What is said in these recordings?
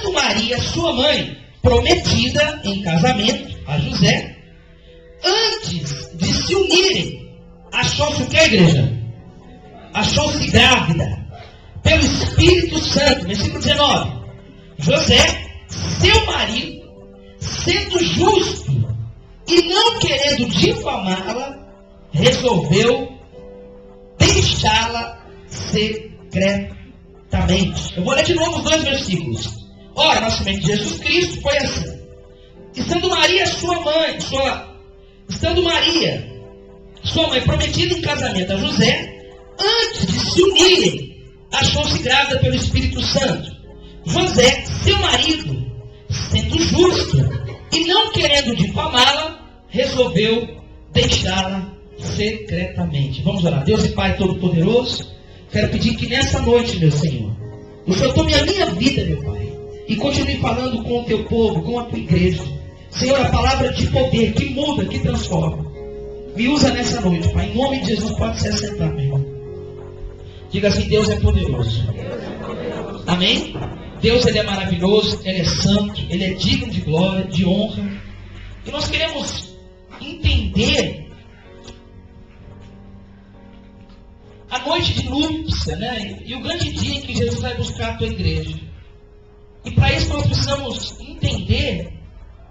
estando Maria, sua mãe, prometida em casamento a José, antes de se unirem, achou-se o que, igreja? Achou-se grávida pelo Espírito Santo. Versículo 19. José, seu marido, sendo justo e não querendo difamá-la, resolveu deixá-la secretamente. Eu vou ler de novo os 2 versículos. Ora, o nascimento de Jesus Cristo foi assim. Estando Maria, sua mãe, prometida em casamento a José, antes de se unirem, achou-se grávida pelo Espírito Santo. José, seu marido, sendo justo e não querendo difamá-la, resolveu deixá-la secretamente. Vamos orar. Deus e Pai Todo-Poderoso, quero pedir que nessa noite, meu Senhor, o Senhor tome a minha vida, meu Pai, e continue falando com o teu povo, com a tua igreja. Senhor, a palavra de poder que muda, que transforma. Me usa nessa noite, Pai. Em nome de Jesus, pode se assentar, meu irmão. Diga assim: Deus é poderoso. Amém? Deus, Ele é maravilhoso, Ele é santo, Ele é digno de glória, de honra. E nós queremos entender a noite de núpcia, né? E o grande dia em que Jesus vai buscar a tua igreja. E para isso nós precisamos entender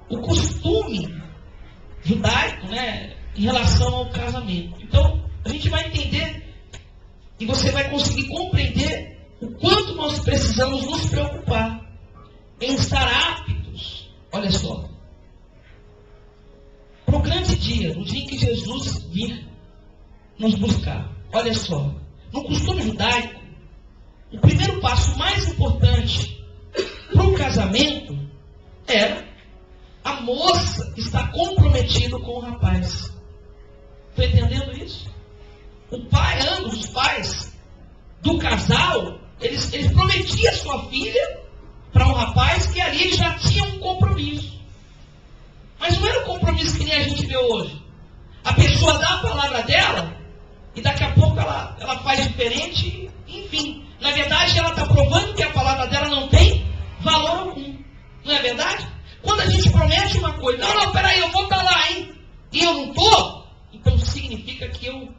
o costume judaico, né, em relação ao casamento. Então, a gente vai entender e você vai conseguir compreender o quanto nós precisamos nos preocupar em estar aptos, olha só, para o grande dia, no dia em que Jesus vir nos buscar. Olha só, no costume judaico, o primeiro passo mais importante para o casamento era a moça estar comprometida com o rapaz. Estou entendendo isso? Ambos os pais do casal, eles prometiam a sua filha para um rapaz que ali ele já tinha um compromisso. Mas não era um compromisso que nem a gente vê hoje. A pessoa dá a palavra dela e daqui a pouco ela faz diferente, enfim. Na verdade, ela está provando que a palavra dela não tem valor algum. Não é verdade? Quando a gente promete uma coisa, não, peraí, eu vou estar lá, hein? E eu não estou, então significa que eu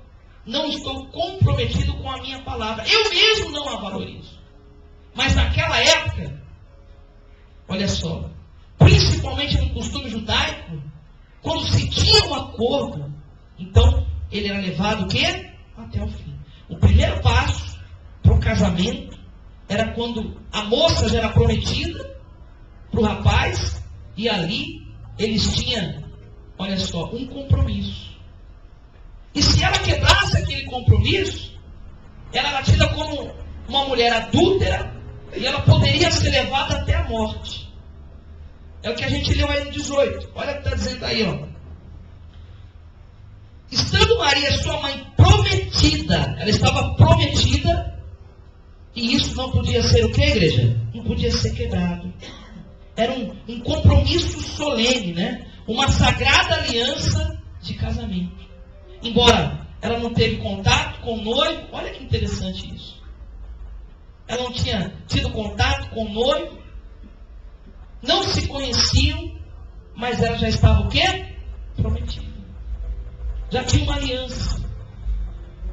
não estou comprometido com a minha palavra. Eu mesmo não a valorizo. Mas naquela época, olha só, principalmente no costume judaico, quando se tinha um acordo, então ele era levado o quê? Até o fim. O primeiro passo para o casamento era quando a moça já era prometida para o rapaz, e ali eles tinham, olha só, um compromisso. E se ela quebrasse aquele compromisso, ela era tida como uma mulher adúltera e ela poderia ser levada até a morte. É o que a gente leu aí no 18. Olha o que está dizendo aí, ó. Estando Maria, sua mãe, prometida, ela estava prometida, e isso não podia ser o que, igreja? Não podia ser quebrado. Era um compromisso solene, né? Uma sagrada aliança de casamento. Embora ela não teve contato com o noivo, olha que interessante isso. Ela não tinha tido contato com o noivo, não se conheciam, mas ela já estava o quê? Prometida. Já tinha uma aliança,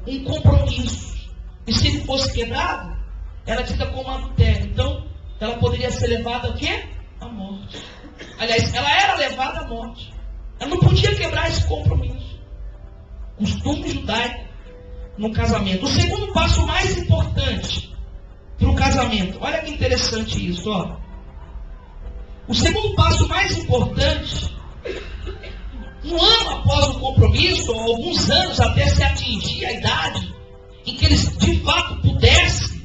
um compromisso. E se ele fosse quebrado, ela tinha como adultério. Então, ela poderia ser levada a quê? À morte. Aliás, ela era levada à morte. Ela não podia quebrar esse compromisso. Costume judaico no casamento. O segundo passo mais importante para o casamento. Olha que interessante isso, ó. O segundo passo mais importante, um ano após o compromisso, ou alguns anos até se atingir a idade em que eles de fato pudessem,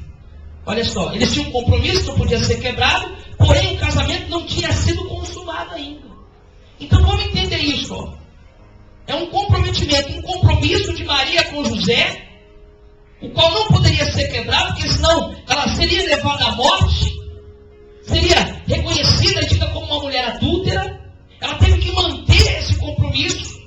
olha só, eles tinham um compromisso, não podia ser quebrado, porém o casamento não tinha sido consumado ainda. Então vamos entender isso, ó. É um comprometimento, um compromisso de Maria com José, o qual não poderia ser quebrado, porque senão ela seria levada à morte, seria reconhecida e dita como uma mulher adúltera. Ela teve que manter esse compromisso,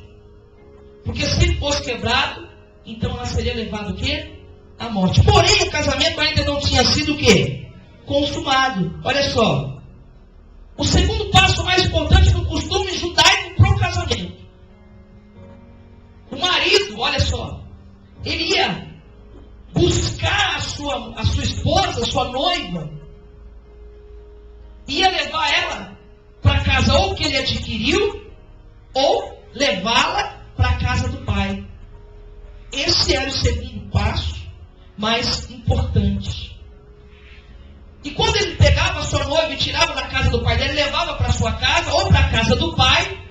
porque se ele fosse quebrado, então ela seria levada o quê? À morte. Porém, o casamento ainda não tinha sido o quê? Consumado. Olha só, o segundo passo mais importante do costume judaico para o casamento. O marido, olha só, ele ia buscar a sua esposa, a sua noiva, ia levar ela para a casa ou que ele adquiriu, ou levá-la para a casa do pai. Esse era o segundo passo mais importante. E quando ele pegava a sua noiva e tirava da casa do pai dele, levava para a sua casa ou para a casa do pai,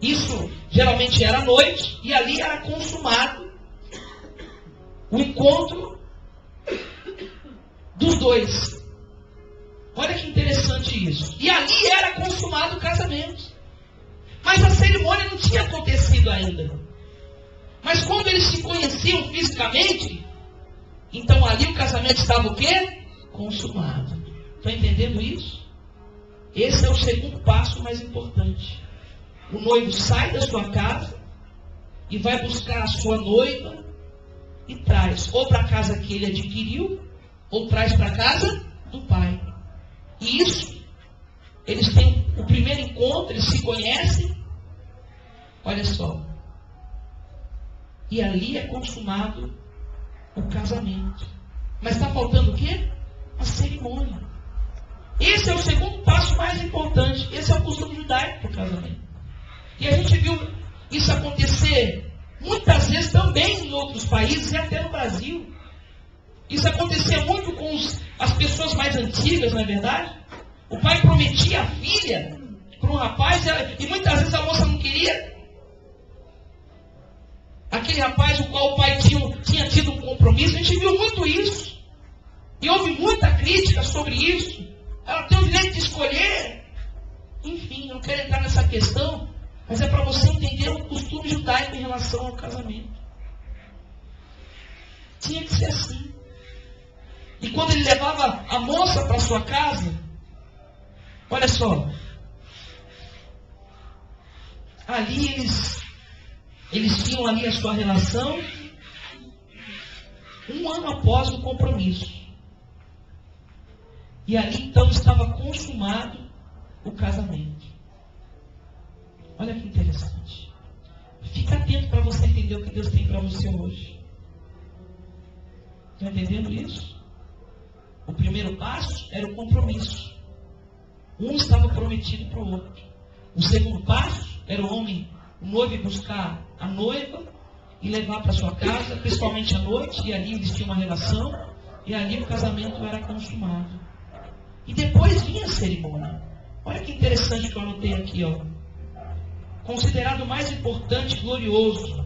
isso geralmente era à noite, e ali era consumado o encontro dos dois. Olha que interessante isso. E ali era consumado o casamento. Mas a cerimônia não tinha acontecido ainda. Mas quando eles se conheciam fisicamente, então ali o casamento estava o quê? Consumado. Estão entendendo isso? Esse é o segundo passo mais importante. O noivo sai da sua casa e vai buscar a sua noiva e traz ou para a casa que ele adquiriu, ou traz para a casa do pai. E isso, eles têm o primeiro encontro, eles se conhecem. Olha só. E ali é consumado o casamento. Mas está faltando o quê? A cerimônia. Esse é o segundo passo mais importante. Esse é o costume judaico para o casamento. E a gente viu isso acontecer muitas vezes também em outros países e até no Brasil. Isso acontecia muito com as pessoas mais antigas, não é verdade? O pai prometia a filha para um rapaz e muitas vezes a moça não queria. Aquele rapaz o qual o pai tinha tido um compromisso, a gente viu muito isso. E houve muita crítica sobre isso. Ela tem o direito de escolher. Enfim, eu não quero entrar nessa questão, mas é para você entender o costume judaico em relação ao casamento. Tinha que ser assim. E quando ele levava a moça para sua casa, olha só, ali eles tinham ali a sua relação um ano após o compromisso. E ali então estava consumado o casamento. Olha que interessante. Fica atento para você entender o que Deus tem para você hoje. Está entendendo isso? O primeiro passo era o compromisso. Um estava prometido para o outro. O segundo passo era o noivo buscar a noiva e levar para sua casa, principalmente à noite, e ali eles tinham uma relação, e ali o casamento era consumado. E depois vinha a cerimônia. Olha que interessante que eu anotei aqui, ó. Considerado o mais importante e glorioso,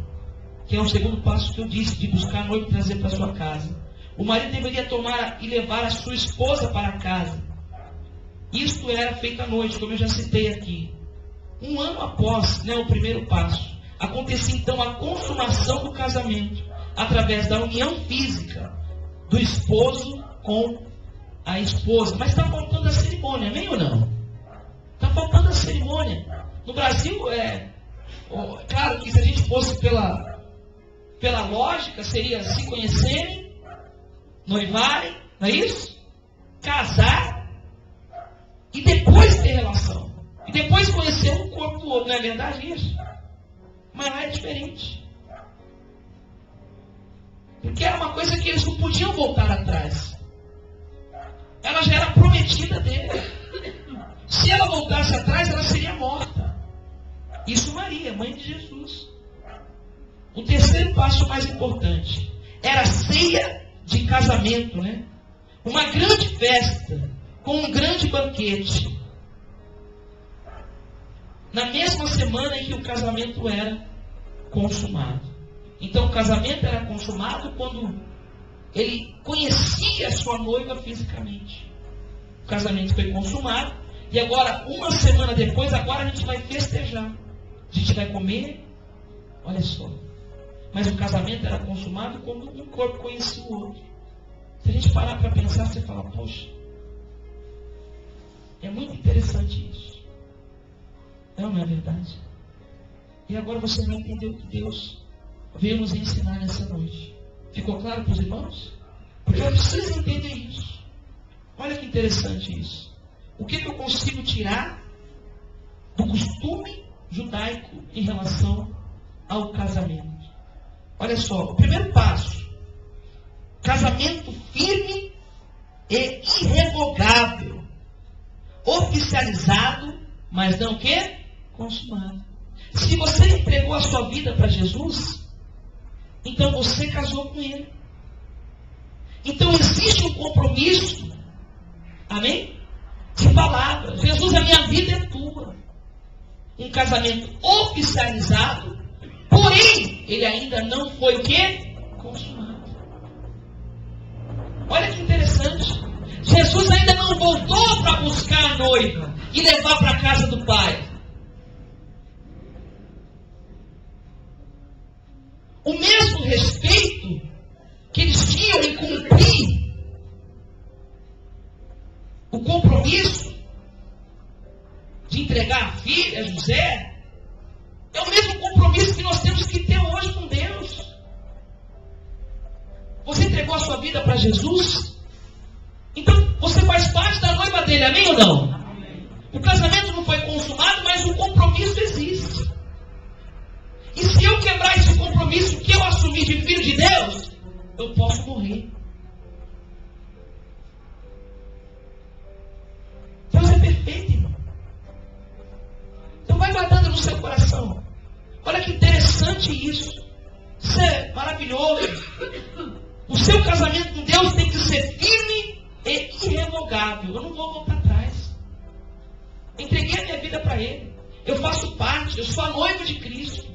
que é o segundo passo que eu disse, de buscar a noiva e trazer para sua casa. O marido deveria tomar e levar a sua esposa para casa. Isto era feito à noite, como eu já citei aqui. Um ano após, o primeiro passo, acontecia então a consumação do casamento, através da união física do esposo com a esposa. Mas está faltando a cerimônia, amém ou não? Está faltando a cerimônia. No Brasil, claro que se a gente fosse pela lógica, seria se conhecerem, noivarem, não é isso? Casar e depois ter relação. E depois conhecer um corpo do outro, não é verdade isso? Mas lá é diferente. Porque era uma coisa que eles não podiam voltar atrás. Ela já era prometida dele. Se ela voltasse atrás, ela seria morta. Isso Maria, mãe de Jesus. O terceiro passo mais importante era a ceia de casamento, né? Uma grande festa com um grande banquete. Na mesma semana em que o casamento era consumado. Então o casamento era consumado quando ele conhecia a sua noiva fisicamente. O casamento foi consumado. E agora, uma semana depois, agora a gente vai festejar. A gente vai comer. Olha só. Mas o casamento era consumado quando um corpo conhecia o outro. Se a gente parar para pensar, você fala, poxa, é muito interessante isso. Não é verdade? E agora você vai entender o que Deus veio nos ensinar nessa noite. Ficou claro para os irmãos? Porque eu preciso entender isso. Olha que interessante isso. o que eu consigo tirar do costume judaico em relação ao casamento? Olha só, o primeiro passo: casamento firme e irrevogável, oficializado, mas não o quê? Consumado. Se você entregou a sua vida para Jesus, então você casou com Ele. Então existe um compromisso, amém? De palavras. Jesus, a minha vida é tua. Um casamento oficializado, porém, ele ainda não foi o quê? Consumado. Olha que interessante. Jesus ainda não voltou para buscar a noiva e levar para a casa do Pai. O mesmo respeito que eles tinham em cumprir o compromisso de entregar a filha, José, é o mesmo compromisso que nós temos que ter hoje com Deus. Você entregou a sua vida para Jesus? Então você faz parte da noiva dele, amém ou não? Amém. O casamento não foi consumado, mas o compromisso existe. E se eu quebrar esse compromisso que eu assumi de filho de Deus, eu posso morrer. Deus é perfeito, irmão. Então vai guardando no seu coração. Olha que interessante isso. Isso é maravilhoso. O seu casamento com Deus tem que ser firme e irrevogável. Eu não vou voltar atrás. Entreguei a minha vida para Ele. Eu faço parte, eu sou a noiva de Cristo.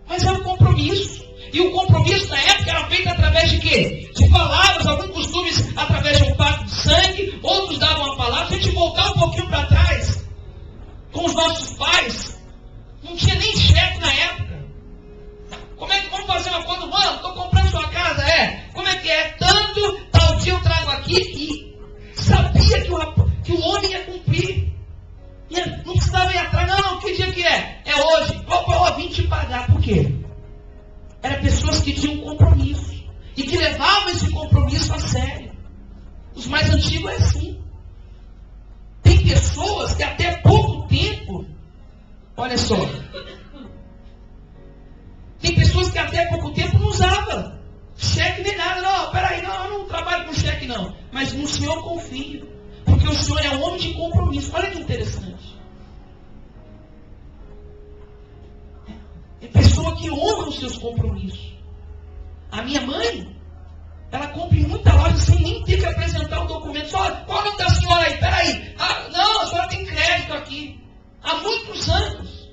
Mas é um compromisso. E o compromisso na época era feito através de quê? De palavras, alguns costumes através de um pacto de sangue, outros davam a palavra. Se a gente voltar um pouquinho para trás, com os nossos pais, não tinha nem cheque na época. Como é que vamos fazer um acordo? Mano, estou comprando sua casa, Como é que é? Tanto, tal dia eu trago aqui, e sabia que o homem ia cumprir. Não precisava ir atrás, não, que dia que é? É hoje. Eu vim te pagar. Por quê? Eram pessoas que tinham um compromisso. E que levavam esse compromisso a sério. Os mais antigos é assim. Tem pessoas que até pouco tempo, olha só, tem pessoas que até pouco tempo não usavam cheque nem nada. Não, peraí, não, eu não trabalho com cheque não. Mas no Senhor eu confio. Porque o Senhor é um homem de compromisso. Olha que interessante. É pessoa que honra os seus compromissos. A minha mãe, ela compra em muita loja sem nem ter que apresentar o documento. Só, qual o nome da senhora aí? Peraí. Não, a senhora tem crédito aqui. Há muitos anos.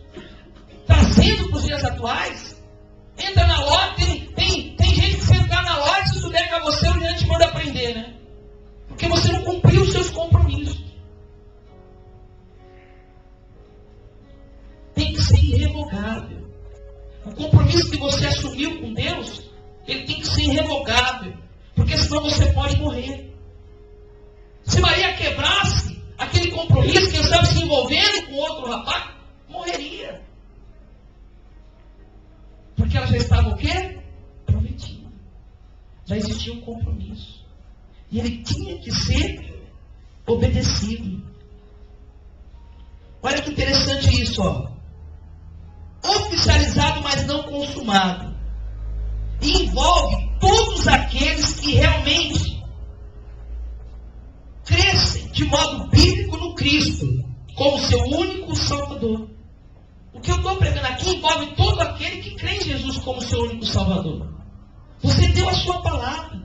Trazendo para os dias atuais. Entra na loja, tem gente que se entrar na loja, se souber que é você, o diante manda aprender, né? Porque você não cumpriu os seus compromissos. Tem que ser irrevogável. O compromisso que você assumiu com Deus, ele tem que ser irrevogável. Porque senão você pode morrer. Se Maria quebrasse aquele compromisso, quem sabe se envolvendo com outro rapaz, morreria. Porque ela já estava o quê? Prometida. Já existia um compromisso. E ele tinha que ser obedecido. Olha que interessante isso, ó. Oficializado, mas não consumado. E envolve todos aqueles que realmente crescem de modo bíblico no Cristo, como seu único Salvador. O que eu estou pregando aqui envolve todo aquele que crê em Jesus como seu único Salvador. Você deu a sua palavra.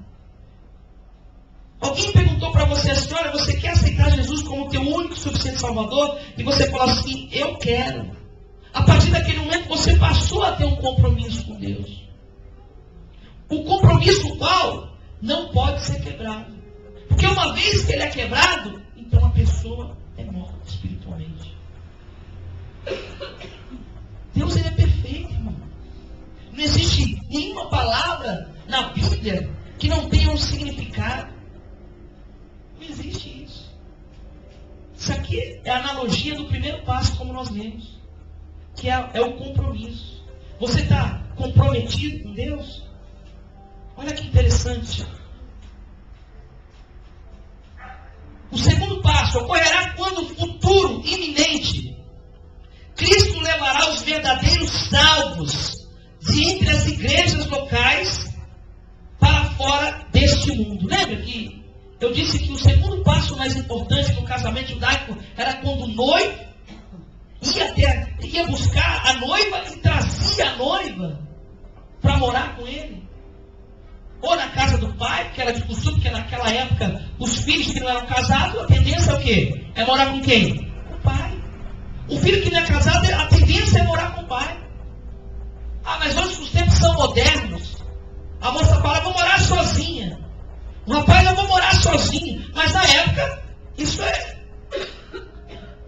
Alguém perguntou para você assim, olha, você quer aceitar Jesus como teu único e suficiente Salvador? E você falou assim, eu quero. A partir daquele momento você passou a ter um compromisso com Deus. O compromisso qual não pode ser quebrado. Porque uma vez que ele é quebrado, então a pessoa é morta espiritualmente. Deus, ele é perfeito, irmão. Não existe nenhuma palavra na Bíblia que não tenha um significado. Não existe isso. Isso aqui é a analogia do primeiro passo, como nós lemos. Que é o compromisso. Você está comprometido com Deus? Olha que interessante. O passo ocorrerá quando o futuro iminente Cristo levará os verdadeiros salvos de entre as igrejas locais para fora deste mundo. Lembra que eu disse que o segundo passo mais importante no casamento judaico era quando o noivo ia buscar a noiva e trazia a noiva para morar com ele. Ou na casa do pai, que era de costume, porque naquela época os filhos que não eram casados, a tendência é o quê? É morar com quem? Com o pai. O filho que não é casado, a tendência é morar com o pai. Ah, mas hoje os tempos são modernos. A moça fala, vou morar sozinha. O rapaz, eu vou morar sozinho. Mas na época, isso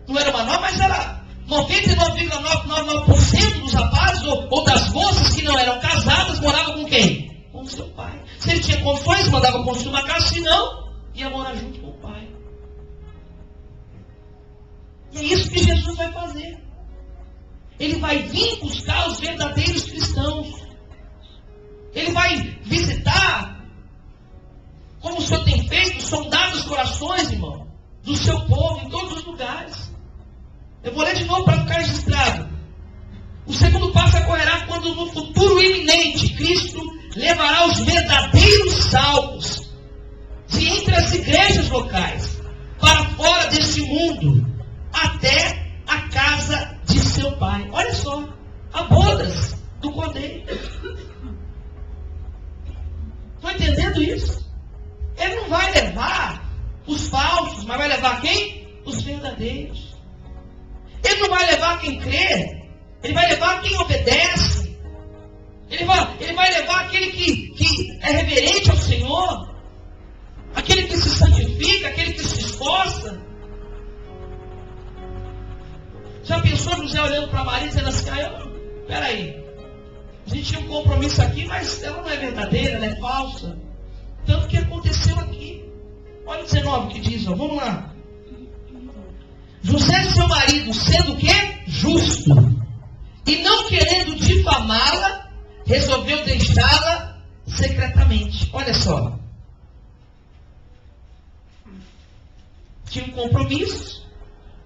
não era uma norma, mas era 99,999% dos rapazes ou das moças que não eram casadas moravam com quem? Com o seu pai. Se ele tinha condições, mandava construir uma casa, se não, ia morar junto com o pai. E é isso que Jesus vai fazer. Ele vai vir buscar os verdadeiros cristãos. Ele vai visitar, como o Senhor tem feito, sondar os corações, irmão, do seu povo em todos os lugares. Eu vou ler de novo para ficar registrado. O segundo passo ocorrerá quando no futuro iminente Cristo levará os verdadeiros salvos de entre as igrejas locais para fora deste mundo até a casa de seu pai. Olha só, a bodas do Cordeiro. Estão entendendo isso? Ele não vai levar os falsos, mas vai levar quem? Os verdadeiros. Ele não vai levar quem crê, ele vai levar quem obedece. Ele vai levar aquele que é reverente ao Senhor, aquele que se santifica, aquele que se esforça. Já pensou José olhando para Maria dizendo assim, peraí, a gente tinha um compromisso aqui, mas ela não é verdadeira, ela é falsa. Tanto que aconteceu aqui. Olha o 19 que diz, vamos lá. José, seu marido, sendo o quê? Justo. E não querendo difamá-la, resolveu deixá-la secretamente. Olha só. Tinha um compromisso.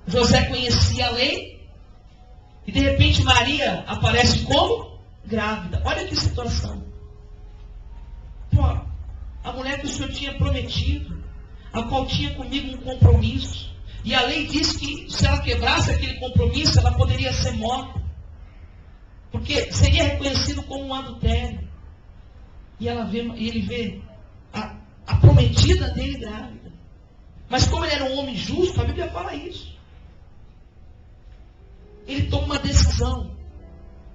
José conhecia a lei. E de repente Maria aparece como? Grávida. Olha que situação. Pô, a mulher que o Senhor tinha prometido, a qual tinha comigo um compromisso. E a lei diz que se ela quebrasse aquele compromisso, ela poderia ser morta. Porque seria reconhecido como um adultério. E ele vê a prometida dele grávida. Mas como ele era um homem justo, a Bíblia fala isso. Ele toma uma decisão.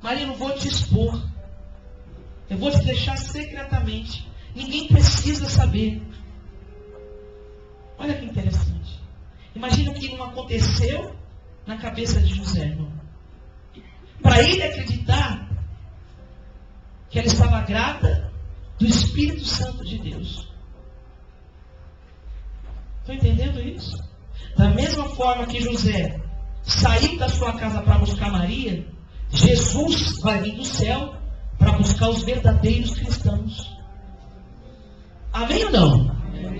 Maria, eu não vou te expor. Eu vou te deixar secretamente. Ninguém precisa saber. Olha que interessante. Imagina o que não aconteceu na cabeça de José, irmão. Para ele acreditar que ela estava grávida do Espírito Santo de Deus. Estão entendendo isso? Da mesma forma que José saiu da sua casa para buscar Maria, Jesus vai vir do céu para buscar os verdadeiros cristãos. Amém ou não?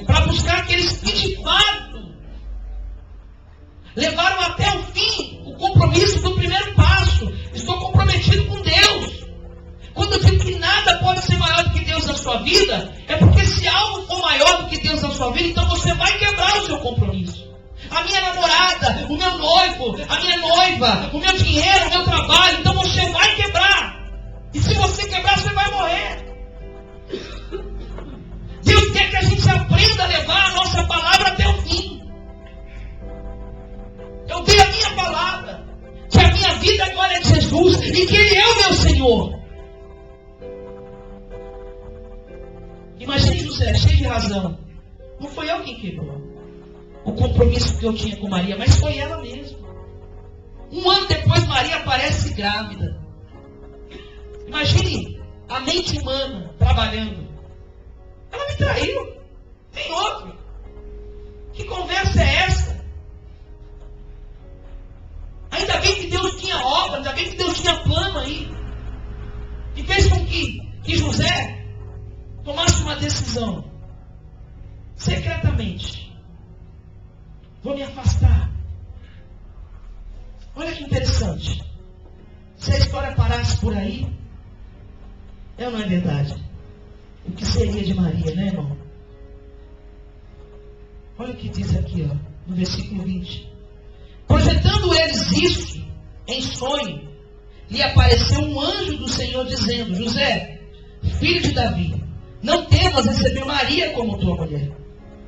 Para buscar aqueles que de fato levaram até o fim o compromisso do primeiro passo. Estou comprometido com Deus. Quando eu digo que nada pode ser maior do que Deus na sua vida, é porque se algo for maior do que Deus na sua vida, então você vai quebrar o seu compromisso. A minha namorada, o meu noivo, a minha noiva, o meu dinheiro, o meu trabalho, então você vai quebrar. E se você quebrar, você vai morrer. Deus quer que a gente aprenda a levar a nossa palavra até o fim. Eu dei a minha palavra, que a minha vida agora é de Jesus e que Ele é o meu Senhor. Imagine José, cheio de razão. Não foi eu quem quebrou o compromisso que eu tinha com Maria, mas foi ela mesma. Um ano depois, Maria aparece grávida. Imagine a mente humana trabalhando. Ela me traiu. Tem outro. Que conversa é essa? Ainda bem que Deus tinha obra, ainda bem que Deus tinha plano aí. E fez com que José tomasse uma decisão secretamente. Vou me afastar. Olha que interessante. Se a história parasse por aí, é ou não é verdade? O que seria de Maria, né, irmão? Olha o que diz aqui, ó, no versículo 20. Projetando eles isso em sonho, lhe apareceu um anjo do Senhor dizendo: José, filho de Davi, não temas receber Maria como tua mulher,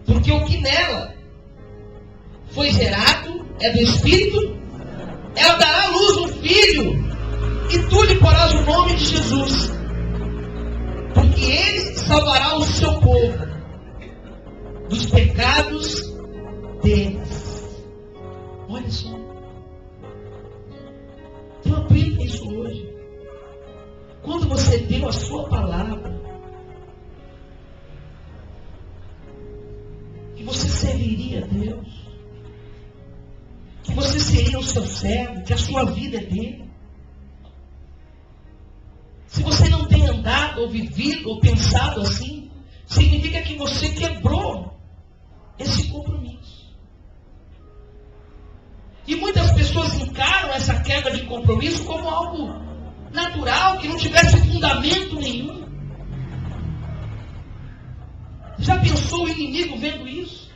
porque o que nela foi gerado é do Espírito. Ela dará à luz um filho, e tu lhe porás o nome de Jesus, porque ele salvará o seu povo dos pecados deles. Olha só. Então aprenda isso hoje. Quando você deu a sua palavra, que você serviria a Deus, que você seria o seu servo, que a sua vida é dele. Se você não tem andado, ou vivido, ou pensado assim, significa que você quebrou esse compromisso. E muitas pessoas encaram essa quebra de compromisso como algo natural, que não tivesse fundamento nenhum. Já pensou o inimigo vendo isso?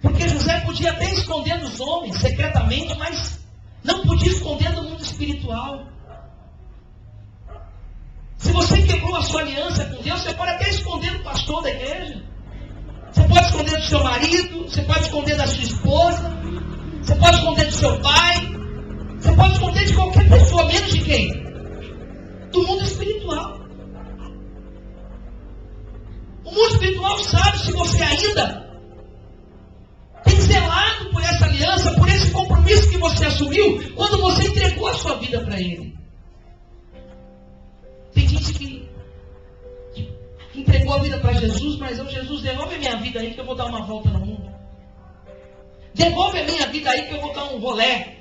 Porque José podia até esconder dos homens, secretamente, mas não podia esconder do mundo espiritual. Se você quebrou a sua aliança com Deus, você pode até esconder do pastor da igreja. Você pode esconder do seu marido, você pode esconder da sua esposa, você pode esconder do seu pai, você pode esconder de qualquer pessoa, menos de quem? Do mundo espiritual. O mundo espiritual sabe se você ainda tem zelado por essa aliança, por esse compromisso que você assumiu, quando você entregou a sua vida para Ele. Tem gente que entregou a vida para Jesus, mas Jesus, devolve a minha vida aí que eu vou dar uma volta no mundo. Devolve a minha vida aí que eu vou dar um rolé.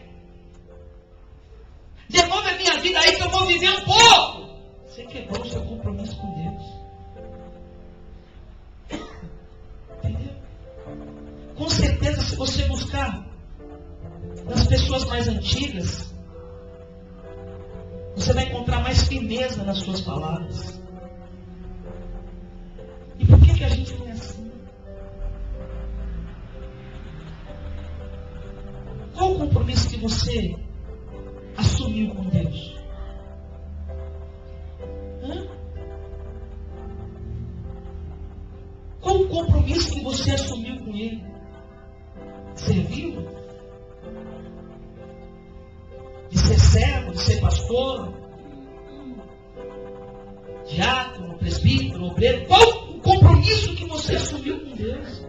Devolve a minha vida aí que eu vou viver um pouco. Você quebrou o seu compromisso com Deus. Entendeu? Com certeza, se você buscar nas pessoas mais antigas, você vai encontrar mais firmeza nas suas palavras. E por que a gente não é assim? Qual o compromisso que você assumiu com Deus? Qual o compromisso que você assumiu com Ele? Serviu? De ser servo, de ser pastor, diácono, presbítero, obreiro? Qual o compromisso que você assumiu com Deus?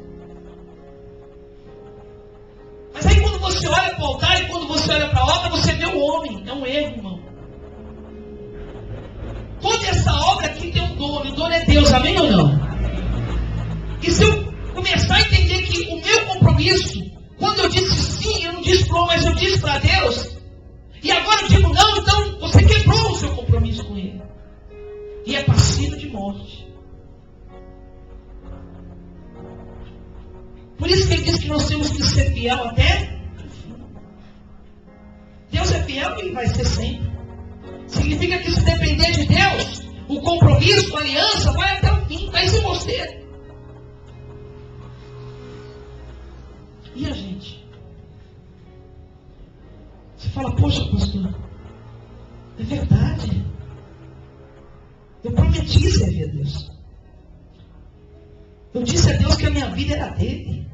Mas aí quando você olha para o altar e quando você olha para a obra, você vê o homem. É um erro, irmão. Toda essa obra aqui tem um dono, e o dono é Deus, amém ou não? E se eu começar a entender que o meu compromisso, quando eu disse sim, eu não disse para o homem, mas eu disse para Deus, e agora eu digo não, então você quebrou o seu compromisso com Ele. E é passivo de morte. Por isso que Ele diz que nós temos que ser fiel até o fim. Deus é fiel e vai ser sempre. Significa que se depender de Deus, o compromisso, a aliança, vai até o fim, vai ser você. E a gente? Você fala, poxa, pastor, é verdade. Eu prometi servir a Deus. Eu disse a Deus que a minha vida era dele.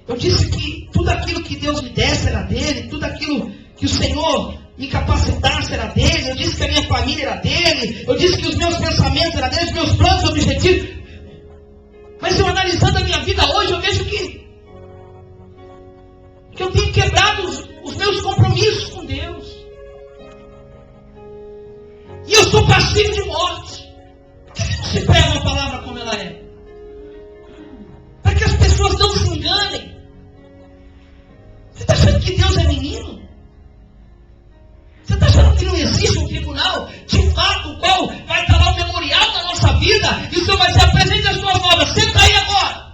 Eu disse que tudo aquilo que Deus me desse era dele. Tudo aquilo que o Senhor me capacitasse era dele. Eu disse que a minha família era dele. Eu disse que os meus pensamentos eram dele, os meus planos, objetivos. Mas eu analisando a minha vida hoje, eu vejo que eu tenho quebrado os meus compromissos com Deus. E eu sou passivo de morte. Por que não se prega uma palavra como ela é? Para que as pessoas não se enganem. Você está achando que Deus é menino? Você está achando que não existe um tribunal de fato, o qual vai estar lá o memorial da nossa vida, e o Senhor vai dizer, apresente as suas obras, senta aí agora.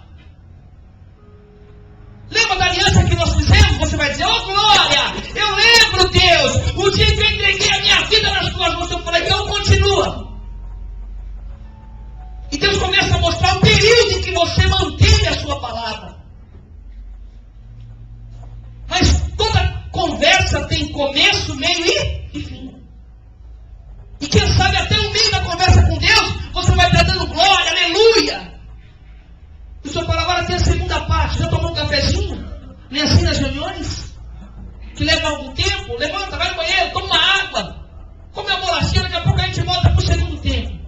chocolate? Já tomou um cafezinho? Nem assim nas reuniões? Que leva algum tempo? Levanta, vai no banheiro, toma uma água. Come a bolachinha, daqui a pouco a gente volta para o segundo tempo.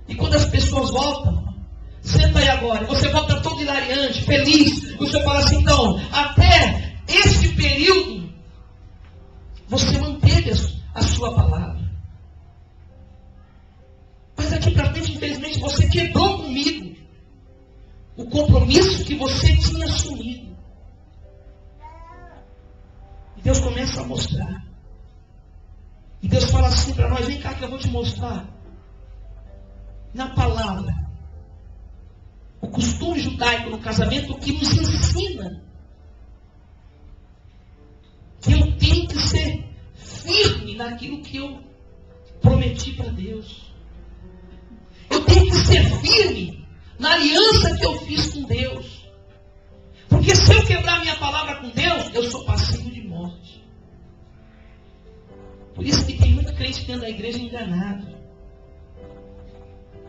E quando as pessoas voltam, senta aí agora, e você volta todo hilariante, feliz. E o senhor fala assim, então, até este período, você manteve a sua palavra. Mas aqui para frente, infelizmente, você quebrou comigo o compromisso que você tinha assumido. E Deus começa a mostrar. E Deus fala assim para nós, vem cá que eu vou te mostrar. Na palavra, o costume judaico no casamento que nos ensina que eu tenho que ser firme naquilo que eu prometi para Deus. Eu tenho que ser firme na aliança que eu fiz com Deus. Porque se eu quebrar minha palavra com Deus, eu sou passivo de morte. Por isso que tem muito crente dentro da igreja enganado.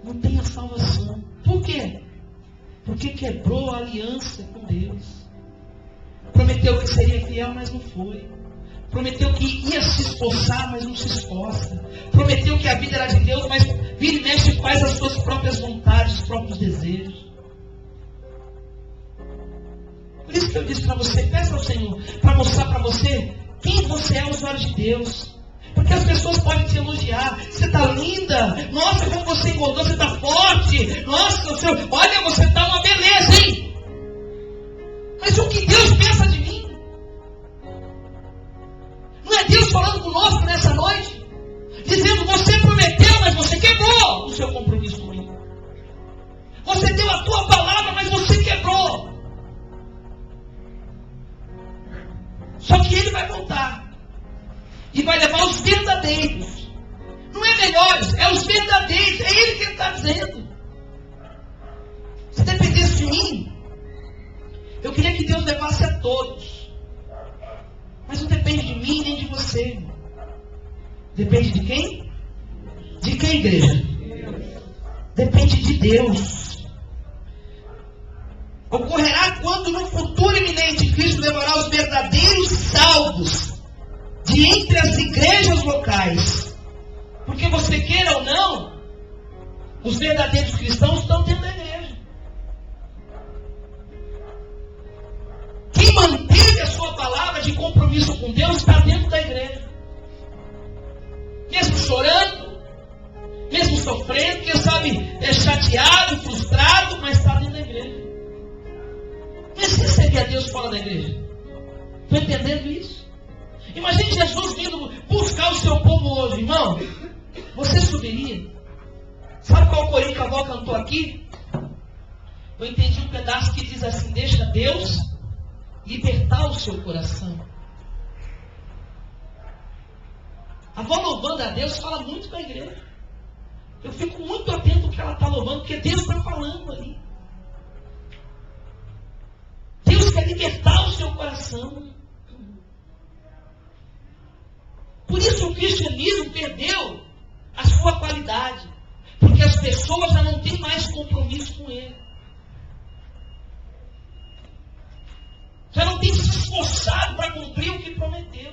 Não tem a salvação. Por quê? Porque quebrou a aliança com Deus. Prometeu que seria fiel, mas não foi. Prometeu que ia se esforçar, mas não se esforça. Prometeu que a vida era de Deus, mas vira e mexe e faz as suas próprias vontades, os próprios desejos. Por isso que eu disse para você, peça ao Senhor para mostrar para você quem você é aos olhos de Deus. Porque as pessoas podem te elogiar. Você está linda. Nossa, como você engordou, você está forte. Nossa, olha, você está uma beleza, hein? Mas o que Deus pensa de mim? Não é Deus falando conosco nessa noite? Dizendo, você prometeu, mas você quebrou o seu compromisso comigo. Você deu a tua palavra, mas você quebrou. Só que Ele vai voltar. E vai levar os verdadeiros. Não é melhores, é os verdadeiros. É Ele que Ele está dizendo. Se dependesse de mim, eu queria que Deus levasse a todos. Mas não depende de mim nem de você. Depende de quem? De quem, igreja? Depende de Deus. Ocorrerá quando no futuro iminente Cristo levará os verdadeiros salvos de entre as igrejas locais. Porque você queira ou não, os verdadeiros cristãos estão dentro da igreja. Quem manteve a sua palavra de compromisso com Deus está dentro da igreja. Mesmo chorando, mesmo sofrendo, quem sabe é chateado, frustrado, mas está dentro da igreja. Precisa servir a Deus fora da igreja. Estou entendendo isso? Imagine Jesus vindo buscar o seu povo hoje, irmão. Você subiria? Sabe qual corinho que a avó cantou aqui? Eu entendi um pedaço que diz assim: deixa Deus libertar o seu coração. A avó louvando a Deus fala muito com a igreja. Eu fico muito atento ao que ela está louvando, porque Deus está falando ali. Deus quer libertar o seu coração. Por isso o cristianismo perdeu a sua qualidade. Porque as pessoas já não têm mais compromisso com Ele. Já não tem se esforçado para cumprir o que prometeu.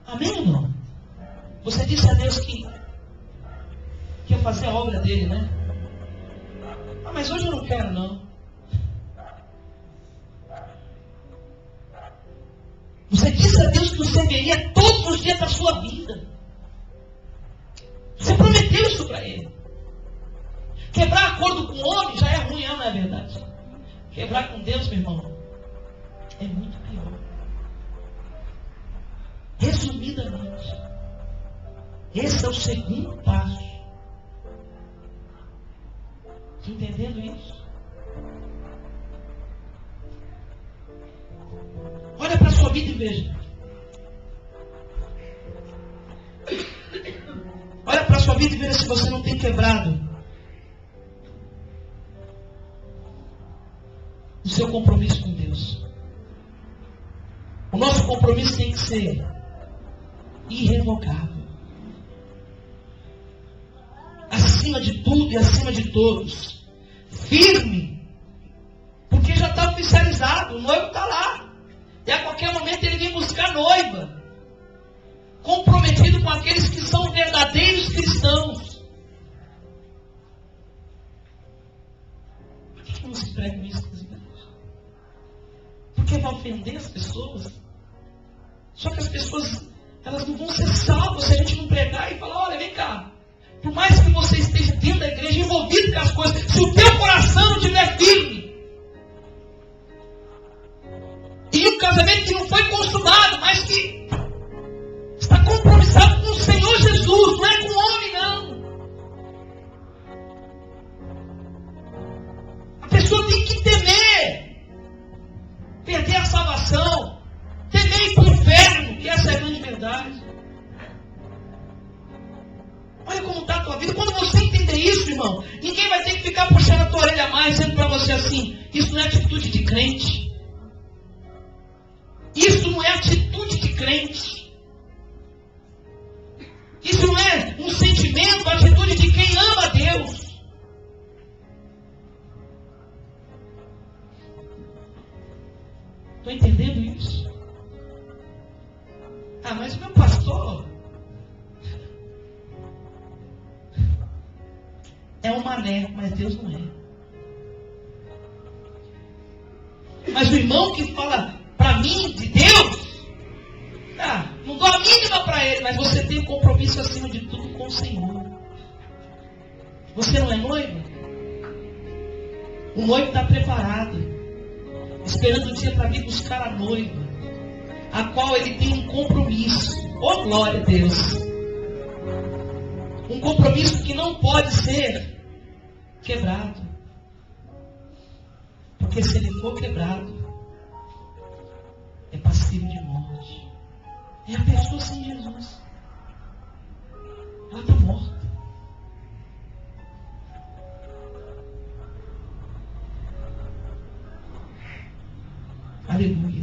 Amém, irmão? Você disse a Deus que ia fazer a obra dele, né? Ah, mas hoje eu não quero, não. Você disse a Deus que o serviria todos os dias da sua vida. Você prometeu isso para Ele. Quebrar acordo com o homem já é ruim, não é verdade? Quebrar com Deus, meu irmão, é muito pior. Resumidamente, esse é o segundo passo. Está entendendo isso? Olha para a sua vida e veja. Olha para a sua vida e veja se você não tem quebrado o seu compromisso com Deus. O nosso compromisso tem que ser irrevogável. Acima de tudo e acima de todos, firme oficializado, o noivo está lá. E a qualquer momento ele vem buscar a noiva. Comprometido com aqueles que são verdadeiros cristãos. Por que não se prega isso nas igrejas? Porque vai ofender as pessoas. Só que as pessoas, elas não vão ser salvas se a gente não pregar e falar, olha, vem cá. Por mais que você esteja dentro da igreja, envolvido com as coisas, se o teu coração não estiver firme, e um casamento que não foi consumado, mas que está compromissado com o Senhor Jesus, não é com o homem, não. A pessoa tem que temer perder a salvação, temer ir para o inferno, e essa é a grande verdade. Olha como está a tua vida. Quando você entender isso, irmão, ninguém vai ter que ficar puxando a tua orelha mais, dizendo para você assim, isso não é atitude de crente. Isso não é atitude de crente. Isso não é um sentimento, a atitude de quem ama a Deus. Estou entendendo isso? Ah, mas meu pastor é um mané, mas Deus não é. Mas o irmão que fala para mim de Deus, não dou a mínima para ele, mas você tem um compromisso acima de tudo com o Senhor. Você não é noivo? O noivo está preparado, esperando o dia para vir buscar a noiva, a qual ele tem um compromisso. Oh, glória a Deus! Um compromisso que não pode ser quebrado. Porque se ele for quebrado, é passivo de morte. É a pessoa sem Jesus. Ela está morta. Aleluia.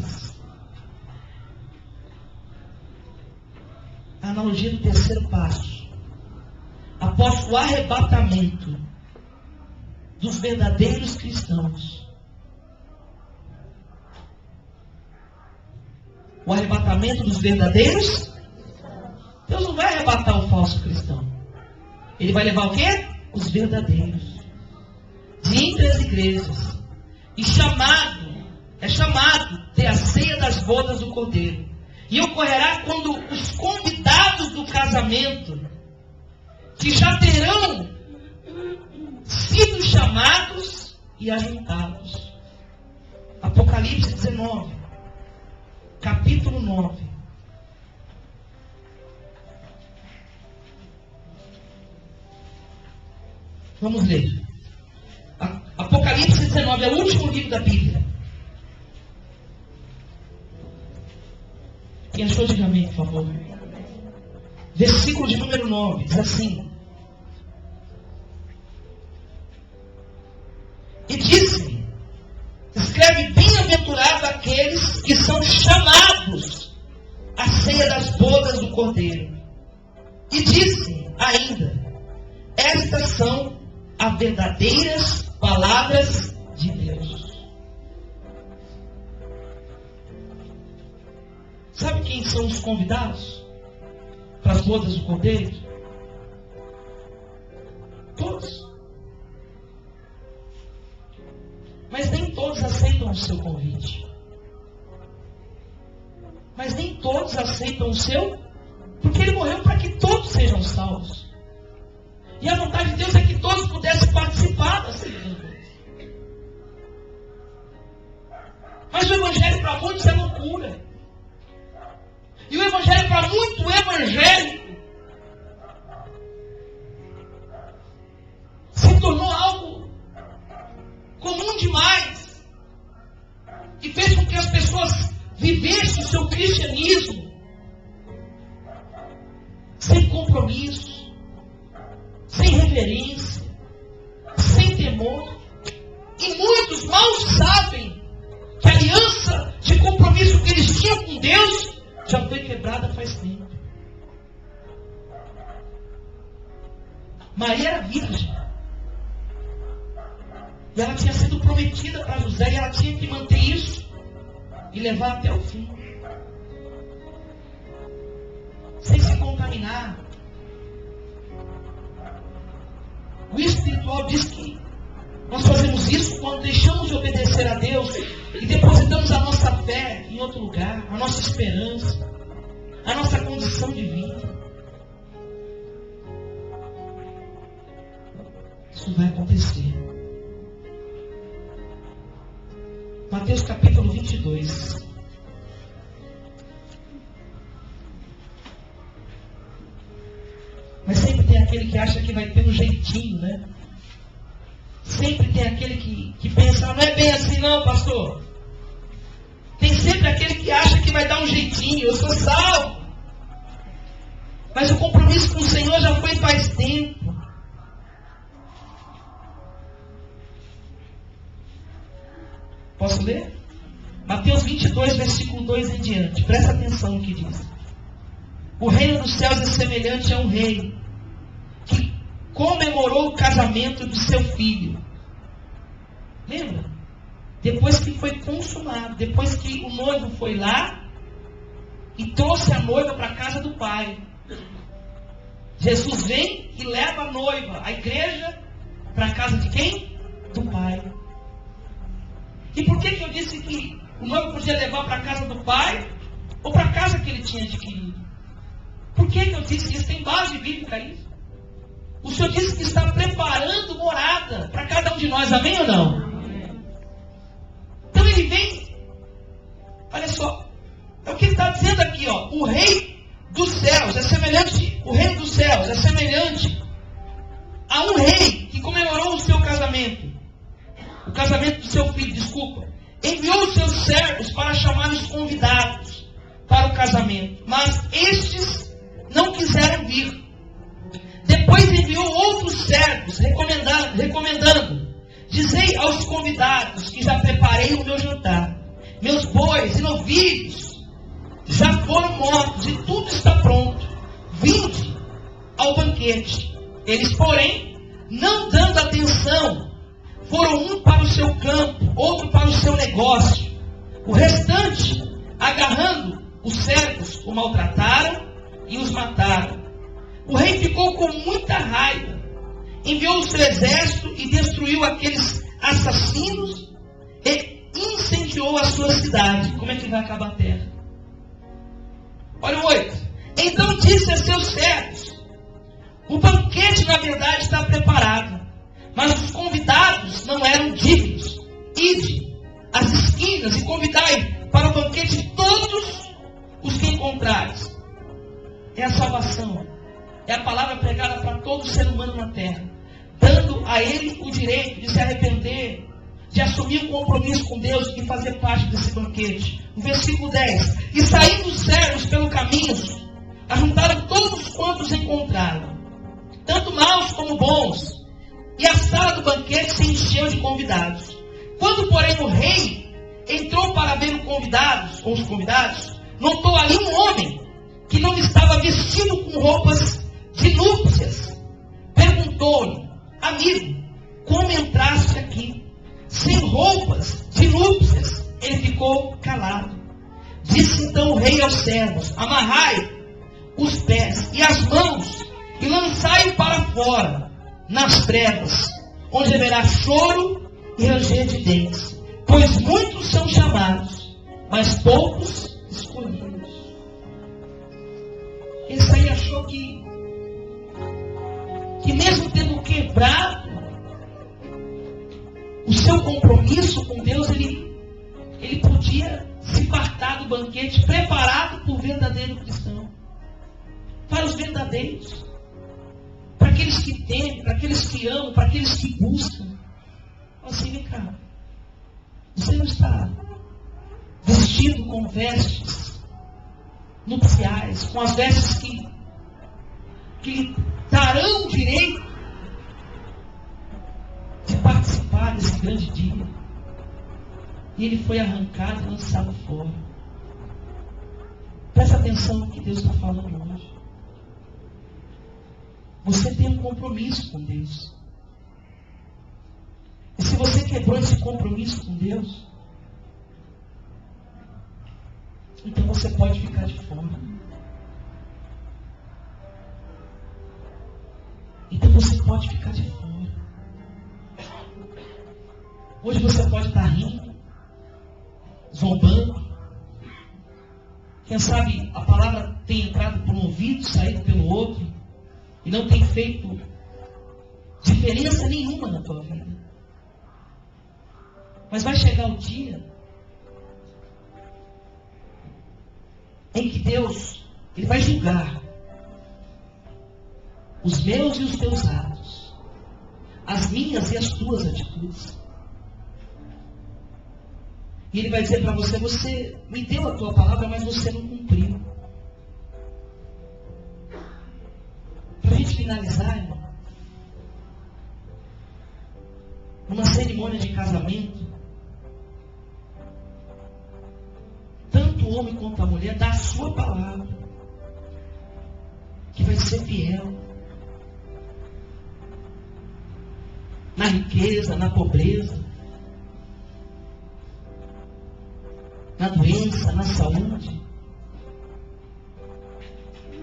A analogia do terceiro passo. Após o arrebatamento dos verdadeiros cristãos. O arrebatamento dos verdadeiros. Deus não vai arrebatar o falso cristão. Ele vai levar o quê? Os verdadeiros. De entre as igrejas. E é chamado de a ceia das bodas do Cordeiro. E ocorrerá quando os convidados do casamento, que já terão sido chamados e ajuntados. Apocalipse 19, capítulo 9. Vamos ler. Apocalipse 19 é o último livro da Bíblia. Quem achou, diga amém, por favor. Versículo de número 9, diz assim: e disse-me, escreve, bem-aventurado aqueles que são chamados à ceia das bodas do Cordeiro. E disse ainda, estas são as verdadeiras palavras de Deus. Sabe quem são os convidados para as bodas do Cordeiro? Todos. Mas nem todos aceitam o seu convite. Mas nem todos aceitam o seu, porque ele morreu para que todos sejam salvos. E a vontade de Deus é que todos pudessem participar da ceia das bodas. Mas o evangelho para muitos é loucura. E o evangelho para muito evangélico se tornou algo comum demais. E fez com que as pessoas vivessem o seu cristianismo sem compromisso, sem reverência, sem temor. E muitos mal sabem que a aliança de compromisso que eles tinham com Deus já foi quebrada faz tempo. Maria era virgem. E ela tinha sido prometida para José, e ela tinha que manter isso e levar até o fim. Sem se contaminar. O espiritual diz que nós fazemos isso quando deixamos de obedecer a Deus e depositamos a nossa fé em outro lugar, a nossa esperança, a nossa condição de vida. Isso vai acontecer. Mateus capítulo 22. Mas sempre tem aquele que acha que vai ter um jeitinho, né? Sempre tem aquele que pensa, não é bem assim não, pastor. Tem sempre aquele que acha que vai dar um jeitinho, eu sou salvo. Mas o compromisso com o Senhor já foi faz tempo. Posso ler? Mateus 22, versículo 2 em diante. Presta atenção no que diz. O reino dos céus é semelhante a um rei que comemorou o casamento de seu filho. Lembra? Depois que foi consumado, depois que o noivo foi lá e trouxe a noiva para a casa do pai. Jesus vem e leva a noiva, a igreja, para a casa de quem? Do pai. E por que eu disse que o noivo podia levar para a casa do pai ou para a casa que ele tinha adquirido? Por que eu disse isso? Tem base bíblica isso. O Senhor disse que está preparando morada para cada um de nós, amém ou não? Então ele vem, olha só, é o que ele está dizendo aqui, ó, o rei dos céus é semelhante, o reino dos céus é semelhante a um rei que comemorou o seu casamento, o casamento do seu filho, desculpa, enviou os seus servos para chamar os convidados para o casamento, mas estes não quiseram vir. Depois enviou outros servos, recomendando, dizei aos convidados que já preparei o meu jantar. Meus bois e novilhos já foram mortos e tudo está pronto. Vinde ao banquete. Eles, porém, não dando atenção, foram um para o seu campo, outro para o seu negócio. O restante, agarrando os servos, o maltrataram e os mataram. O rei ficou com muita raiva, enviou o seu exército e destruiu aqueles assassinos e incendiou a sua cidade. Como é que vai acabar a terra? Olha o 8. Então disse a seus servos, o banquete na verdade está preparado, mas os convidados não eram dignos. Ide às esquinas e convidai para o banquete todos os que encontrares. É a salvação. É a palavra pregada para todo ser humano na terra, dando a ele o direito de se arrepender, de assumir um compromisso com Deus e fazer parte desse banquete. No versículo 10. E saindo os servos pelo caminho, ajuntaram todos quantos encontraram, tanto maus como bons, e a sala do banquete se encheu de convidados. Quando, porém, o rei entrou para ver os convidados, notou ali um homem que não estava vestido com roupas de núpcias. Perguntou-lhe, amigo, como entraste aqui sem roupas de núpcias? Ele ficou calado. Disse então o rei aos servos, amarrai os pés e as mãos e lançai-o para fora, nas trevas, onde haverá choro e ranger de dentes, pois muitos são chamados, mas poucos escolhidos. Esse aí achou que mesmo tendo quebrado o seu compromisso com Deus, ele podia se fartar do banquete preparado por verdadeiro cristão. Para os verdadeiros. Para aqueles que temem, para aqueles que amam, para aqueles que buscam. Assim, vem cá. Você não está vestido com vestes nupciais, com as vestes que darão o direito de participar desse grande dia. E ele foi arrancado e lançado fora. Presta atenção no que Deus está falando hoje. Você tem um compromisso com Deus. Esse você quebrou esse compromisso com Deus, então você pode ficar de fora. Então você pode ficar de fora. Hoje você pode estar rindo, zombando. Quem sabe a palavra tem entrado por um ouvido, saído pelo outro, e não tem feito diferença nenhuma na tua vida. Mas vai chegar o dia em que Deus, Ele vai julgar os meus e os teus atos, as minhas e as tuas atitudes. E Ele vai dizer para você, você me deu a tua palavra, mas você não cumpriu. Para a gente finalizar, irmão, numa cerimônia de casamento, tanto o homem quanto a mulher dá a sua palavra, que vai ser fiel, na riqueza, na pobreza, na doença, na saúde.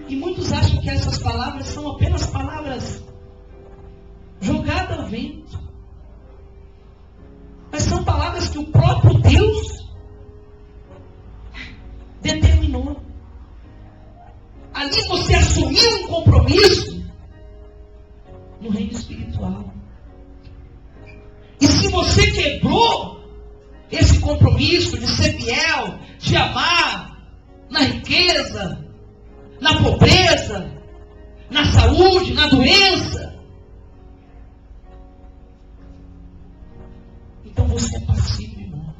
E muitos acham que essas palavras são apenas palavras jogadas ao vento. Mas são palavras que o próprio Deus determinou. Ali você assumiu um compromisso no reino espiritual. E se você quebrou esse compromisso de ser fiel, de amar, na riqueza, na pobreza, na saúde, na doença, então você é passivo, irmão.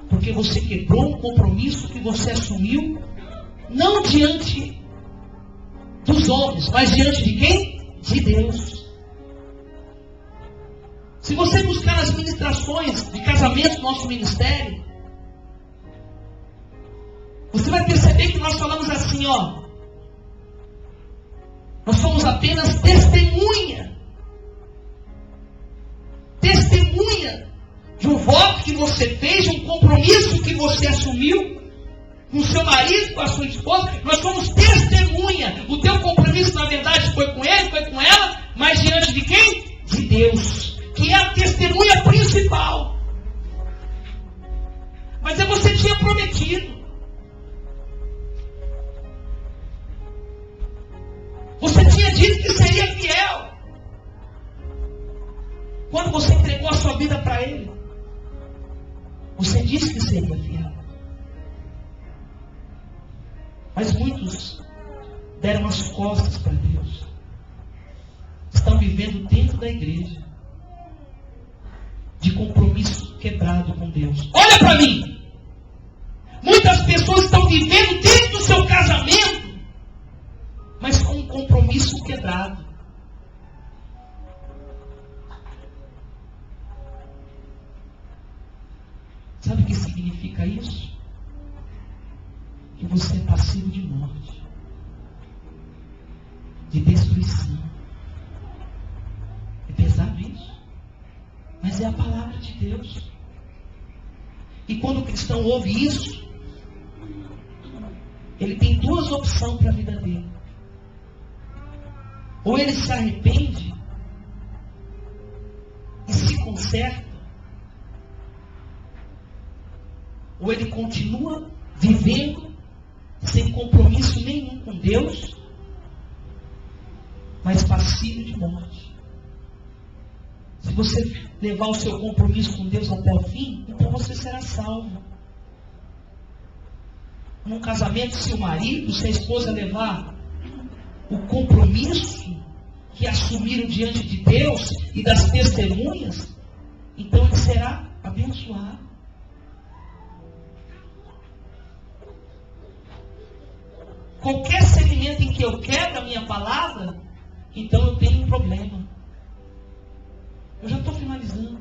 Porque você quebrou um compromisso que você assumiu, não diante dos homens, mas diante de quem? De Deus. Se você buscar as ministrações de casamento do nosso ministério, você vai perceber que nós falamos assim, ó. Nós somos apenas testemunha. Testemunha de um voto que você fez, de um compromisso que você assumiu com o seu marido, com a sua esposa. Nós somos testemunha. O teu compromisso, na verdade, foi com ele, foi com ela, mas diante de quem? De Deus, que é a testemunha principal. Mas você tinha prometido. Você tinha dito que seria fiel. Quando você entregou a sua vida para Ele, você disse que seria fiel. Mas muitos deram as costas para Deus. Estão vivendo dentro da igreja, de compromisso quebrado com Deus. Olha para mim. Muitas pessoas estão vivendo dentro do seu casamento, mas com um compromisso quebrado. Sabe o que significa isso? Que você é passivo de morte, de destruição. É pesado isso, mas é a palavra de Deus. E quando o cristão ouve isso, ele tem duas opções para a vida dele. Ou ele se arrepende e se conserta, ou ele continua vivendo sem compromisso nenhum com Deus, mas passivo de morte. Se você levar o seu compromisso com Deus até o fim, então você será salvo. Num casamento, se o marido, se a esposa levar o compromisso que assumiram diante de Deus e das testemunhas, então ele será abençoado. Qualquer segmento em que eu quebro a minha palavra, então eu tenho um problema. Eu já estou finalizando.